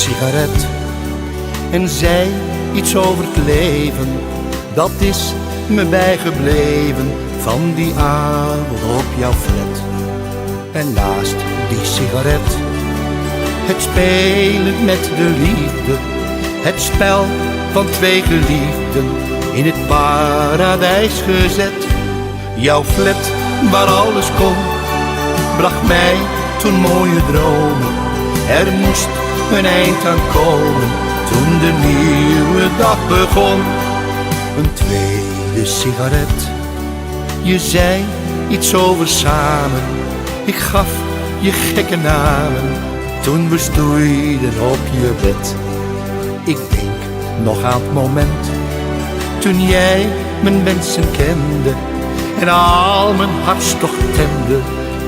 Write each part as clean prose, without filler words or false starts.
sigaret en zei iets over het leven. Dat is me bijgebleven van die avond op jouw flat. En naast die sigaret, het spelen met de liefde, het spel van twee geliefden in het paradijs gezet. Jouw flat waar alles kon, bracht mij toen mooie dromen. Er moest een eind aan komen toen de nieuwe dag begon. Een tweede sigaret, je zei iets over samen. Ik gaf je gekke namen toen we stoeiden op je bed. Ik denk nog aan het moment toen jij mijn wensen kende en al mijn hartstocht temde.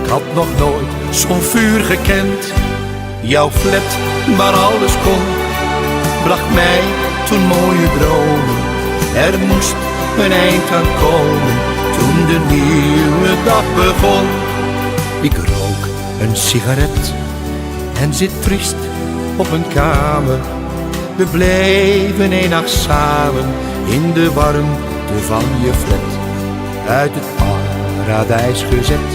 Ik had nog nooit zo'n vuur gekend. Jouw flat waar alles kon, bracht mij toen mooie dromen. Er moest een eind aan komen toen de nieuwe dag begon. Ik rook een sigaret en zit triest op een kamer. We bleven een nacht samen in de warmte van je flat. Uit het paradijs gezet.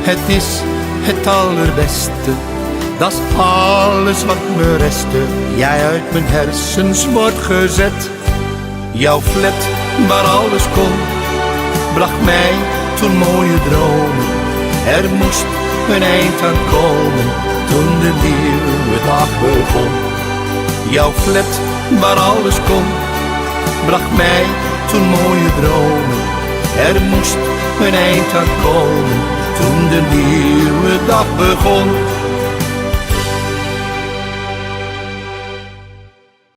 Het is het allerbeste, dat is alles wat me restte. Jij uit mijn hersens wordt gezet. Jouw flat waar alles kon, bracht mij toen mooie dromen. Er moest een eind aan komen toen de nieuwe dag begon. Jouw flat waar alles kon, bracht mij toen mooie dromen. Er moest een eind aan komen toen de nieuwe dag begon.